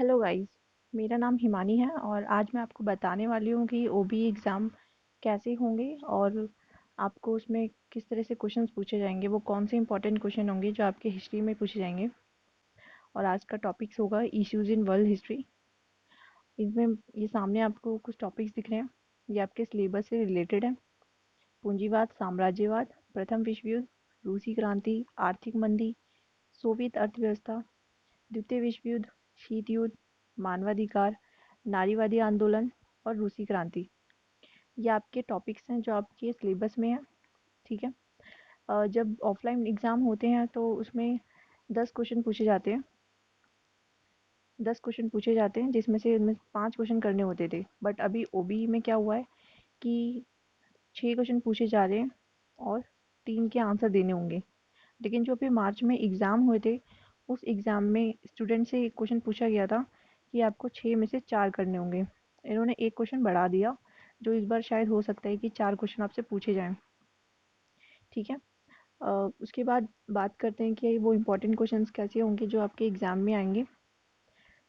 Hello guys. मेरा नाम हिमानी है और आज मैं आपको बताने वाली हूँ कि ओबी एग्ज़ाम कैसे होंगे और आपको उसमें किस तरह से क्वेश्चंस पूछे जाएंगे, वो कौन से इंपॉर्टेंट क्वेश्चन होंगे जो आपके हिस्ट्री में पूछे जाएंगे। और आज का टॉपिक्स होगा इश्यूज इन वर्ल्ड हिस्ट्री। इसमें ये सामने आपको कुछ टॉपिक्स दिख रहे हैं, ये आपके सिलेबस से रिलेटेड है। पूंजीवाद, साम्राज्यवाद, प्रथम विश्व युद्ध, रूसी क्रांति, आर्थिक मंदी, सोवियत अर्थव्यवस्था, द्वितीय विश्व युद्ध, शीत युद्ध, मानवाधिकार, नारीवादी आंदोलन और रूसी क्रांति। ये आपके टॉपिक्स हैं जो आपके सिलेबस में है। ठीक है। जब ऑफलाइन एग्ज़ाम होते हैं तो उसमें 10 क्वेश्चन पूछे जाते हैं। 10 क्वेश्चन पूछे जाते हैं जिसमें से इनमें 5 क्वेश्चन करने होते थे, बट अभी ओबी में क्या हुआ है कि 6 क्वेश्चन पूछे जा रहे हैं और 3 के आंसर देने होंगे। लेकिन जो अभी मार्च में एग्ज़ाम हुए थे, उस एग्ज़ाम में स्टूडेंट से एक क्वेश्चन पूछा गया था कि आपको 6 में से 4 करने होंगे। इन्होंने एक क्वेश्चन बढ़ा दिया, जो इस बार शायद हो सकता है कि 4 क्वेश्चन आपसे पूछे जाएँ। ठीक है। उसके बाद बात करते हैं कि वो इम्पोर्टेंट क्वेश्चंस कैसे होंगे जो आपके एग्ज़ाम में आएँगे।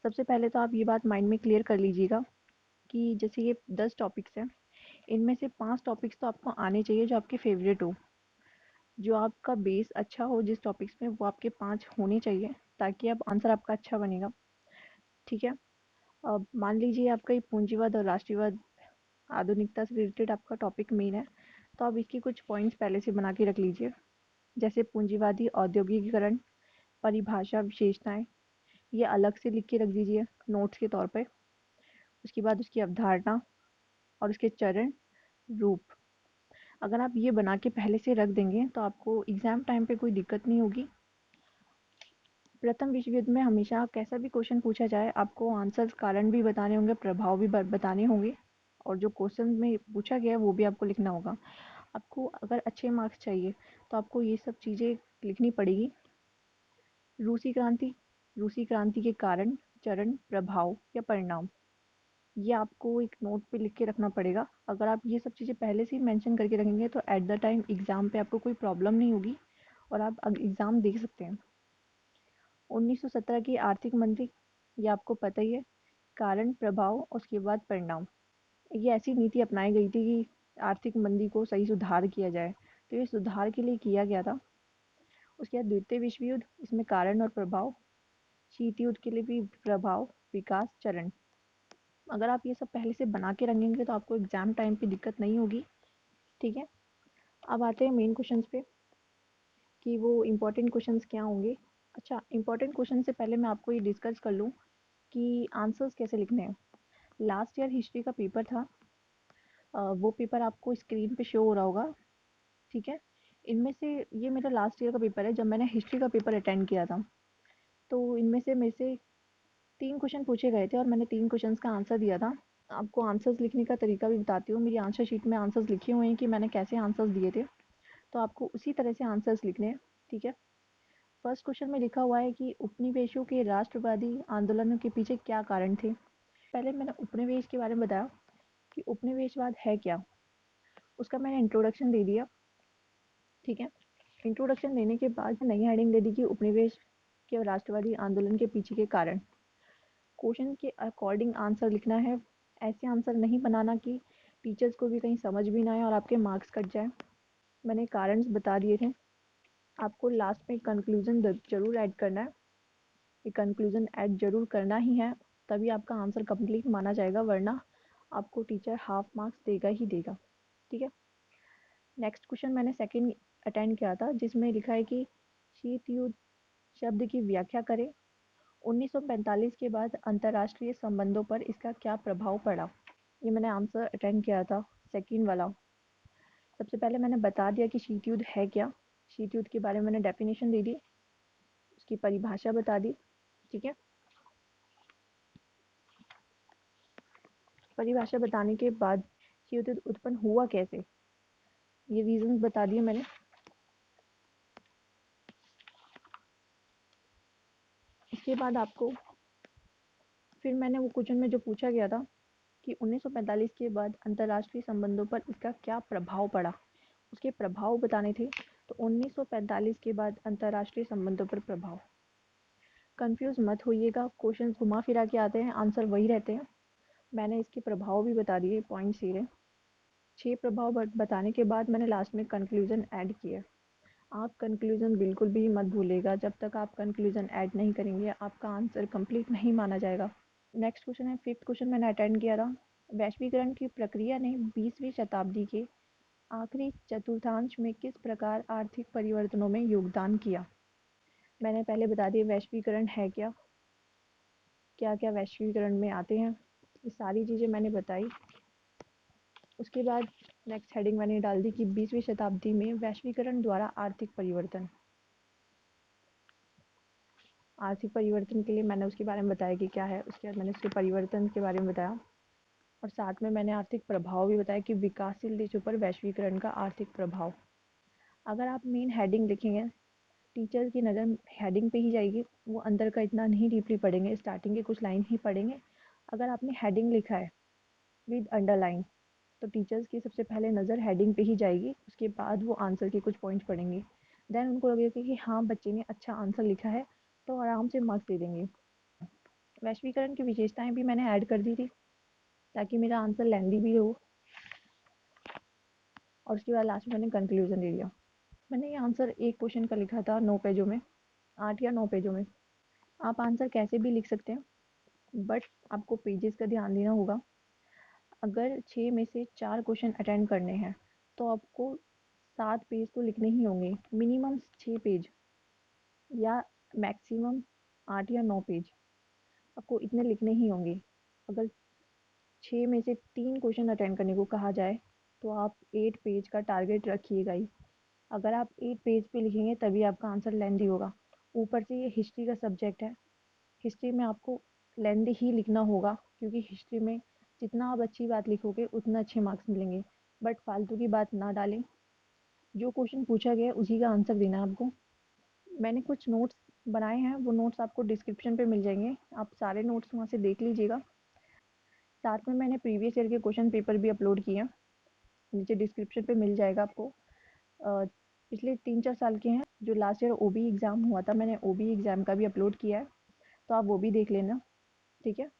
सबसे पहले तो आप ये बात माइंड में क्लियर कर लीजिएगा कि जैसे ये 10 टॉपिक्स हैं, इनमें से 5 टॉपिक्स तो आपको आने चाहिए जो आपके फ़ेवरेट हो। जो आपका बेस अच्छा हो जिस टॉपिक्स में, वो आपके 5 होने चाहिए ताकि आप आंसर आपका अच्छा बनेगा। ठीक है। अब मान लीजिए आपका ये पूंजीवाद और राष्ट्रीयवाद, आधुनिकता से रिलेटेड आपका टॉपिक मेन है, तो आप इसके कुछ पॉइंट्स पहले से बना के रख लीजिए। जैसे पूंजीवादी औद्योगिकीकरण, परिभाषा, विशेषताएं, ये अलग से लिख के रख दीजिए नोट्स के तौर पे। उसके बाद उसकी अवधारणा और उसके चरण, रूप। अगर आप ये बना के पहले से रख देंगे तो आपको एग्ज़ाम टाइम पे कोई दिक्कत नहीं होगी। प्रथम विश्व युद्ध में हमेशा कैसा भी क्वेश्चन पूछा जाए, आपको आंसर्स, कारण भी बताने होंगे, प्रभाव भी बताने होंगे, और जो क्वेश्चन में पूछा गया है वो भी आपको लिखना होगा। आपको अगर अच्छे मार्क्स चाहिए तो आपको ये सब चीज़ें लिखनी पड़ेगी। रूसी क्रांति, रूसी क्रांति के कारण, चरण, प्रभाव या परिणाम, ये आपको एक नोट पे लिख के रखना पड़ेगा। अगर आप ये सब चीज़ें पहले से ही मेंशन करके रखेंगे तो एट द टाइम एग्ज़ाम पे आपको कोई प्रॉब्लम नहीं होगी और आप एग्ज़ाम दे सकते हैं। 1917 की आर्थिक मंदी, ये आपको पता ही है। कारण, प्रभाव, उसके बाद परिणाम। ये ऐसी नीति अपनाई गई थी कि आर्थिक मंदी को सही सुधार किया जाए, तो ये सुधार के लिए किया गया था। उसके बाद द्वितीय विश्व युद्ध, इसमें कारण और प्रभाव। शीत युद्ध के लिए भी प्रभाव, विकास, चरण। अगर आप ये सब पहले से बना के रखेंगे तो आपको एग्जाम टाइम पे दिक्कत नहीं होगी। ठीक है। अब आते हैं मेन क्वेश्चंस पे कि वो इम्पोर्टेंट क्वेश्चंस क्या होंगे। अच्छा, इम्पोर्टेंट क्वेश्चन से पहले मैं आपको ये डिस्कस कर लूँ कि आंसर्स कैसे लिखने हैं। लास्ट ईयर हिस्ट्री का पेपर था, वो पेपर आपको स्क्रीन पे शो हो रहा होगा। ठीक है। इनमें से ये मेरा लास्ट ईयर का पेपर है जब मैंने हिस्ट्री का पेपर अटेंड किया था। तो इनमें से मेरे से 3 क्वेश्चन पूछे गए थे और मैंने 3 क्वेश्चंस का आंसर दिया था। आपको आंसर्स लिखने का तरीका भी बताती हूँ। मेरी आंसर शीट में आंसर्स लिखे हुए हैं कि मैंने कैसे आंसर्स दिए थे, तो आपको उसी तरह से आंसर्स लिखने हैं। ठीक है। फर्स्ट क्वेश्चन में लिखा हुआ है कि उपनिवेशों के राष्ट्रवादी आंदोलनों के पीछे क्या कारण थे। पहले मैंने उपनिवेश के बारे में बताया कि उपनिवेशवाद है क्या, उसका मैंने इंट्रोडक्शन दे दिया। ठीक है। इंट्रोडक्शन देने के बाद नई हेडिंग दे दी कि उपनिवेश के राष्ट्रवादी आंदोलन के पीछे के कारण। क्वेश्चन के अकॉर्डिंग आंसर लिखना है। ऐसे आंसर नहीं बनाना कि टीचर्स को भी कहीं समझ भी ना आए और आपके मार्क्स कट जाए। मैंने कारण बता दिए थे। आपको लास्ट में कंक्लूजन जरूर ऐड करना है। ये कंक्लूजन ऐड जरूर करना ही है, तभी आपका आंसर कंप्लीट माना जाएगा, वरना आपको टीचर हाफ मार्क्स देगा ही देगा। ठीक है। नेक्स्ट क्वेश्चन मैंने सेकंड अटेंड किया था जिसमें लिखा है कि शीत युद्ध शब्द की व्याख्या करें। 1945 के बाद अंतर्राष्ट्रीय संबंधों पर इसका क्या प्रभाव पड़ा। ये मैंने आंसर अटेंड किया था, सेकंड वाला। सबसे पहले मैंने बता दिया कि शीत युद्ध है क्या। शीत युद्ध के बारे में मैंने डेफिनेशन दे दी, उसकी परिभाषा बता दी। ठीक है। परिभाषा बताने के बाद शीत युद्ध उत्पन्न हुआ कैसे, ये रीजंस बता दिए मैंने। इसके बाद आपको फिर मैंने वो क्वेश्चन में जो पूछा गया था कि 1945 के बाद अंतर्राष्ट्रीय संबंधों पर इसका क्या प्रभाव पड़ा, उसके प्रभाव बताने थे। तो 1945 के बाद अंतर्राष्ट्रीय संबंधों पर प्रभाव, कंफ्यूज मत होइएगा, क्वेश्चंस घुमा फिरा के आते हैं, आंसर वही रहते हैं। मैंने इसके प्रभाव भी बता दिए, पॉइंट सीधे 6 प्रभाव बताने के बाद मैंने लास्ट में कंक्लूजन ऐड किया। आप कंक्लूजन बिल्कुल भी मत भूलिएगा, जब तक आप कंक्लूजन ऐड नहीं करेंगे आपका आंसर कंप्लीट नहीं माना जाएगा। नेक्स्ट क्वेश्चन है, फिफ्थ क्वेश्चन मैंने अटेंड किया था। वैश्वीकरण की प्रक्रिया ने 20वीं शताब्दी के आखिरी चतुर्थांश में किस प्रकार आर्थिक परिवर्तनों में योगदान किया। मैंने पहले बता दिया वैश्वीकरण है क्या, क्या क्या वैश्वीकरण में आते हैं, ये सारी चीज़ें मैंने बताई। उसके बाद नेक्स्ट हेडिंग मैंने डाल दी कि 20वीं शताब्दी में वैश्वीकरण द्वारा आर्थिक परिवर्तन। आर्थिक परिवर्तन के लिए मैंने उसके बारे में बताया कि क्या है, उसके बाद मैंने उसके परिवर्तन के बारे में बताया और साथ में मैंने आर्थिक प्रभाव भी बताया कि विकासशील देशों पर वैश्वीकरण का आर्थिक प्रभाव। अगर आप मेन हेडिंग लिखेंगे, टीचर की नज़र हेडिंग पे ही जाएगी, वो अंदर का इतना नहीं डीपली पढ़ेंगे, स्टार्टिंग के कुछ लाइन ही पढ़ेंगे। अगर आपने हेडिंग लिखा है विद अंडरलाइन तो टीचर्स की सबसे पहले नज़र हेडिंग पे ही जाएगी, उसके बाद वो आंसर के कुछ पॉइंट्स पढ़ेंगे। देन उनको लगेगा कि हाँ बच्चे ने अच्छा आंसर लिखा है, तो आराम से मार्क्स दे देंगे। वैश्वीकरण की विशेषताएं भी मैंने ऐड कर दी थी ताकि मेरा आंसर लेंदी भी हो, और उसके बाद लास्ट में मैंने कंक्लूजन दे दिया। मैंने ये आंसर एक क्वेश्चन का लिखा था 9 पेजों में, 8 या 9 पेजों में। आप आंसर कैसे भी लिख सकते हैं, बट आपको पेजेस का ध्यान देना होगा। अगर 6 में से 4 क्वेश्चन अटेंड करने हैं तो आपको 7 पेज तो लिखने ही होंगे, मिनिमम 6 पेज या मैक्सिमम 8 या 9 पेज आपको इतने लिखने ही होंगे। अगर 6 में से 3 क्वेश्चन अटेंड करने को कहा जाए तो आप 8 पेज का टारगेट रखिएगा ही। अगर आप 8 पेज पे लिखेंगे तभी आपका आंसर लेंदी होगा। ऊपर से ये हिस्ट्री का सब्जेक्ट है, हिस्ट्री में आपको लेंदी ही लिखना होगा, क्योंकि हिस्ट्री में जितना आप अच्छी बात लिखोगे उतना अच्छे मार्क्स मिलेंगे। बट फालतू की बात ना डालें, जो क्वेश्चन पूछा गया है उसी का आंसर देना है आपको। मैंने कुछ नोट्स बनाए हैं, वो नोट्स आपको डिस्क्रिप्शन पे मिल जाएंगे, आप सारे नोट्स वहाँ से देख लीजिएगा। साथ में मैंने प्रीवियस ईयर के क्वेश्चन पेपर भी अपलोड किए हैं, नीचे डिस्क्रिप्शन पे मिल जाएगा आपको। पिछले 3-4 साल के हैं, जो लास्ट ईयर ओबी एग्ज़ाम हुआ था मैंने ओबी एग्ज़ाम का भी अपलोड किया है, तो आप वो भी देख लेना, ठीक है।